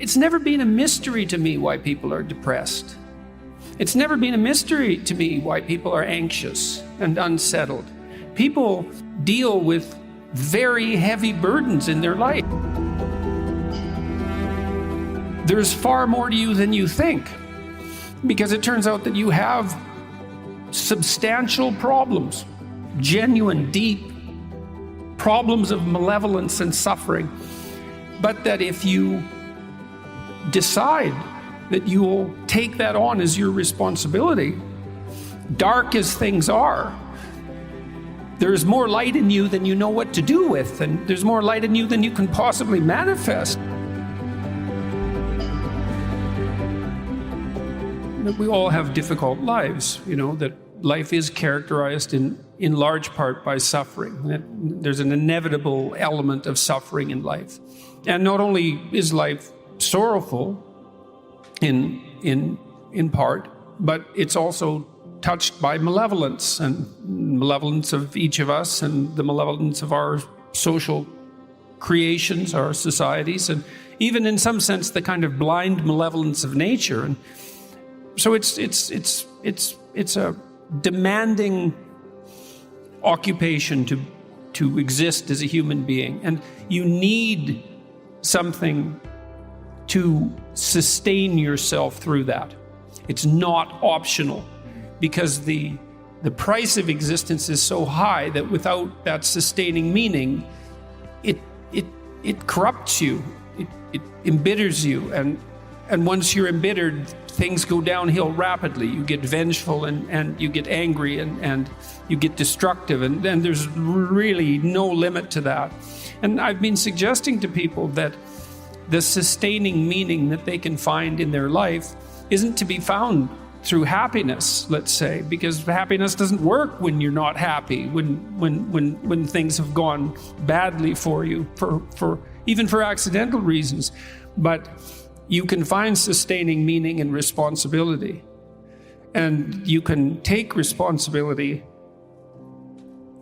It's never been a mystery to me why people are depressed. It's never been a mystery to me why people are anxious and unsettled. People deal with very heavy burdens in their life. There's far more to you than you think, because it turns out that you have substantial problems, genuine, deep problems of malevolence and suffering, but that if you decide that you will take that on as your responsibility, dark as things are, there's more light in you than you know what to do with, and there's more light in you than you can possibly manifest. We all have difficult lives, that life is characterized in large part by suffering. There's an inevitable element of suffering in life. And not only is life sorrowful in part, but it's also touched by malevolence, and malevolence of each of us, and the malevolence of our social creations, our societies, and even in some sense the kind of blind malevolence of nature. And so it's a demanding occupation to exist as a human being, and you need something to sustain yourself through that. It's not optional, because the price of existence is so high that without that sustaining meaning, it corrupts you, it embitters you, and once you're embittered, things go downhill rapidly. You get vengeful and you get angry and you get destructive, and there's really no limit to that. And I've been suggesting to people that the sustaining meaning that they can find in their life isn't to be found through happiness, let's say, because happiness doesn't work when you're not happy, when things have gone badly for you, for even for accidental reasons. But you can find sustaining meaning in responsibility, and you can take responsibility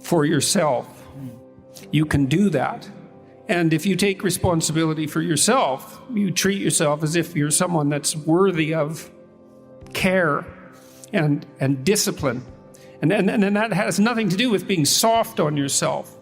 for yourself. You can do that. And if you take responsibility for yourself, you treat yourself as if you're someone that's worthy of care and discipline. And that has nothing to do with being soft on yourself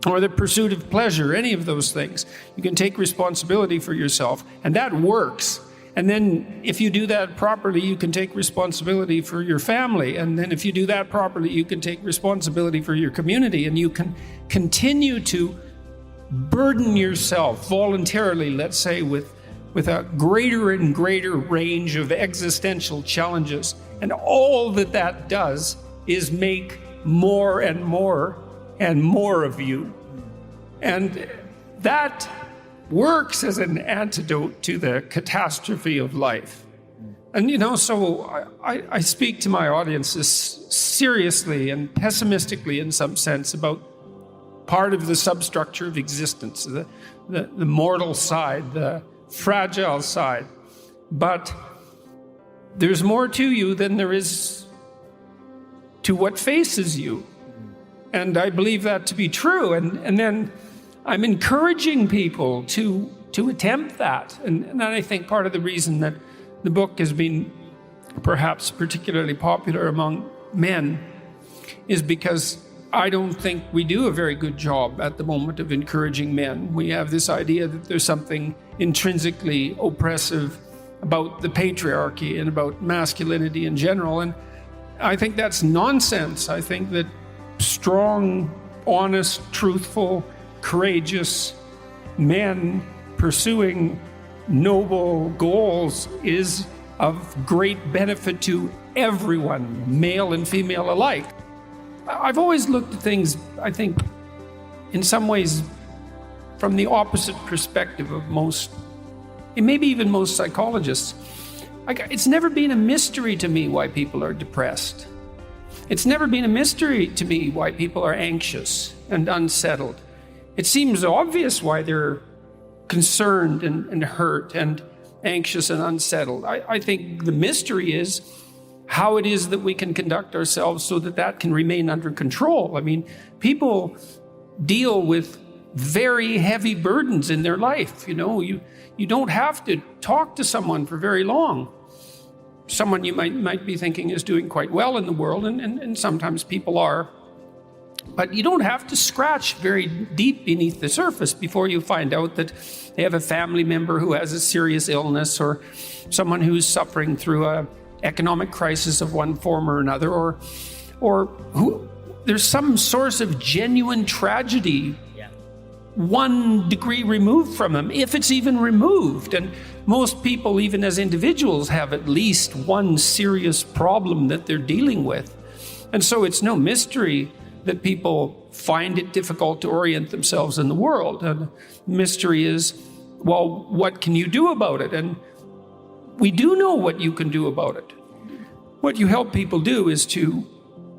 or the pursuit of pleasure, any of those things. You can take responsibility for yourself, and that works. And then if you do that properly, you can take responsibility for your family. And then if you do that properly, you can take responsibility for your community, and you can continue to burden yourself voluntarily, let's say, with a greater and greater range of existential challenges. And all that does is make more and more and more of you. And that works as an antidote to the catastrophe of life. And so I speak to my audiences seriously and pessimistically in some sense about part of the substructure of existence, the mortal side, the fragile side. But there's more to you than there is to what faces you. And I believe that to be true. And then I'm encouraging people to attempt that. And I think part of the reason that the book has been perhaps particularly popular among men is because I don't think we do a very good job at the moment of encouraging men. We have this idea that there's something intrinsically oppressive about the patriarchy and about masculinity in general. And I think that's nonsense. I think that strong, honest, truthful, courageous men pursuing noble goals is of great benefit to everyone, male and female alike. I've always looked at things, I think, in some ways from the opposite perspective of most, and maybe even most psychologists. It's never been a mystery to me why people are depressed. It's never been a mystery to me why people are anxious and unsettled. It seems obvious why they're concerned and hurt and anxious and unsettled. I think the mystery is how it is that we can conduct ourselves so that can remain under control. I mean, people deal with very heavy burdens in their life. You don't have to talk to someone for very long. Someone you might be thinking is doing quite well in the world, and sometimes people are. But you don't have to scratch very deep beneath the surface before you find out that they have a family member who has a serious illness, or someone who's suffering through an economic crisis of one form or another, or who there's some source of genuine tragedy 1 degree removed from them, if it's even removed. And most people, even as individuals, have at least one serious problem that they're dealing with. And so it's no mystery that people find it difficult to orient themselves in the world. And the mystery is, well, what can you do about it? And we do know what you can do about it. What you help people do is to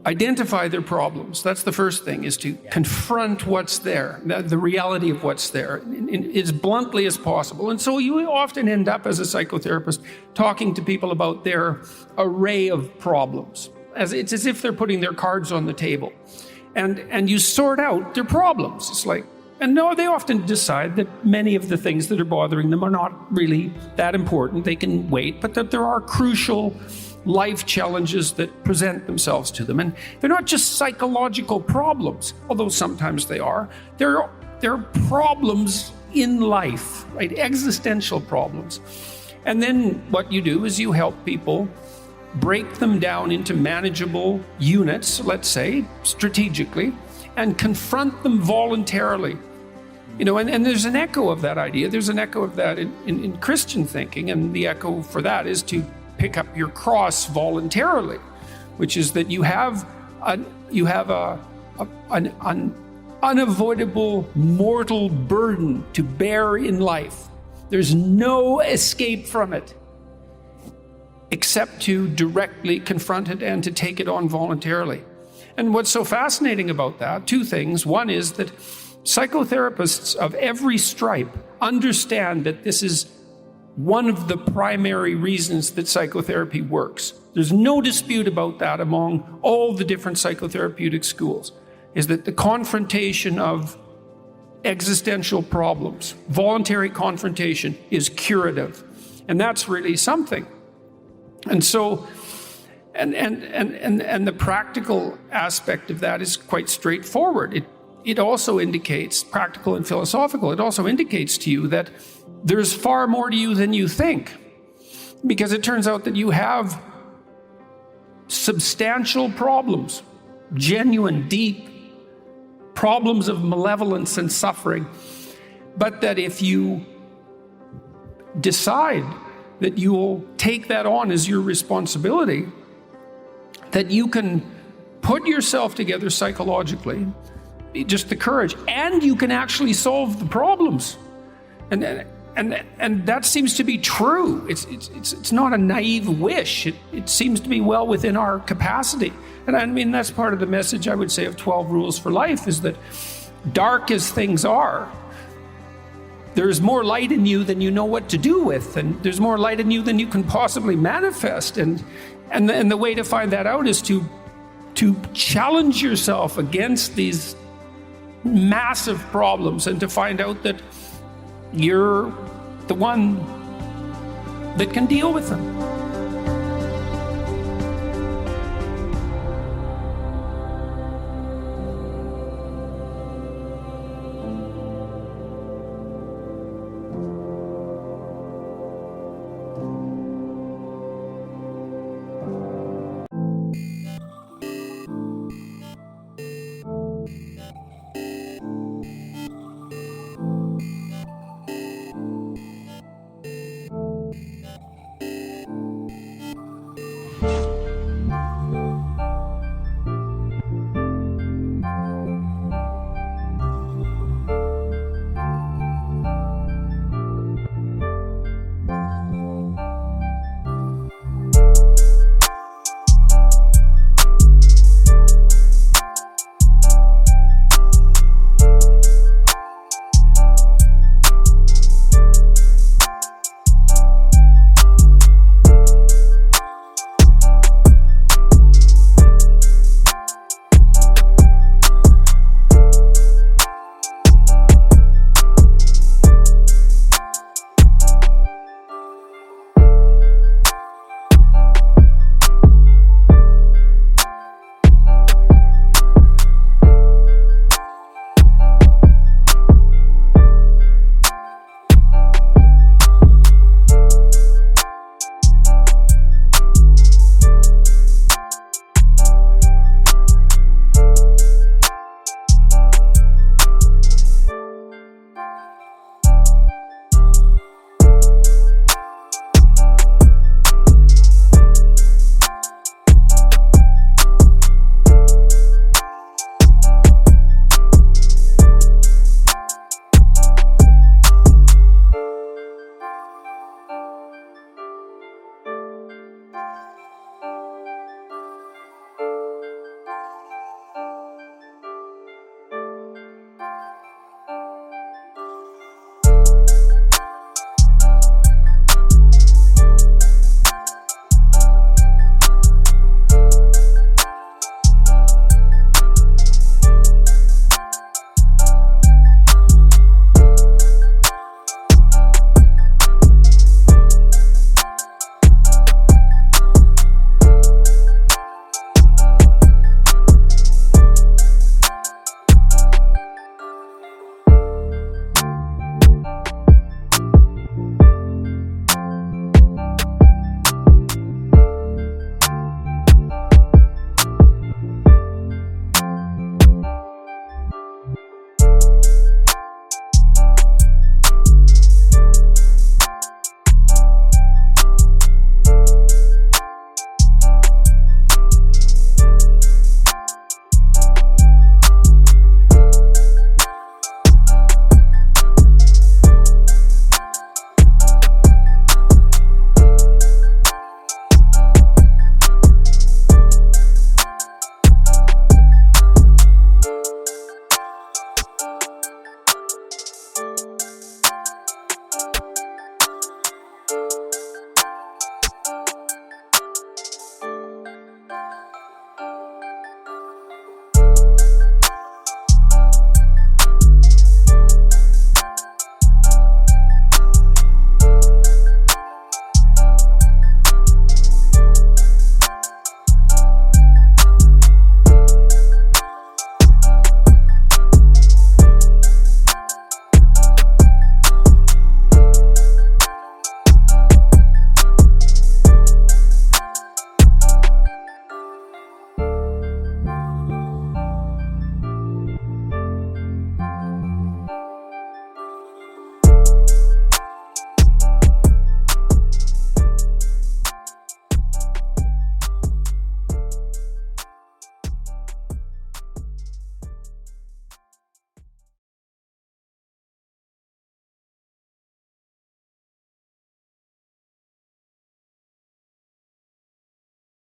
identify their problems. That's the first thing, is to confront what's there, the reality of what's there, as bluntly as possible. And so you often end up, as a psychotherapist, talking to people about their array of problems. It's as if they're putting their cards on the table. And you sort out their problems. It's like, and no, they often decide that many of the things that are bothering them are not really that important. They can wait, but that there are crucial life challenges that present themselves to them. And they're not just psychological problems, although sometimes they are. They're problems in life, right? Existential problems. And then what you do is you help people break them down into manageable units, let's say, strategically, and confront them voluntarily. And there's an echo of that idea. There's an echo of that in Christian thinking, and the echo for that is to pick up your cross voluntarily, which is that you have an unavoidable mortal burden to bear in life. There's no escape from it, except to directly confront it and to take it on voluntarily. And what's so fascinating about that, 2 things. One is that psychotherapists of every stripe understand that this is one of the primary reasons that psychotherapy works. There's no dispute about that among all the different psychotherapeutic schools, is that the confrontation of existential problems, voluntary confrontation, is curative. And that's really something. And so, and the practical aspect of that is quite straightforward. It also indicates, practical and philosophical, it also indicates to you that there's far more to you than you think. Because it turns out that you have substantial problems, genuine, deep problems of malevolence and suffering. But that if you decide that you will take that on as your responsibility, that you can put yourself together psychologically, just the courage, and you can actually solve the problems. And that seems to be true. It's not a naive wish. It seems to be well within our capacity. And I mean, that's part of the message, I would say, of 12 Rules for Life, is that dark as things are, there's more light in you than you know what to do with, and there's more light in you than you can possibly manifest. And the way to find that out is to challenge yourself against these massive problems, and to find out that you're the one that can deal with them.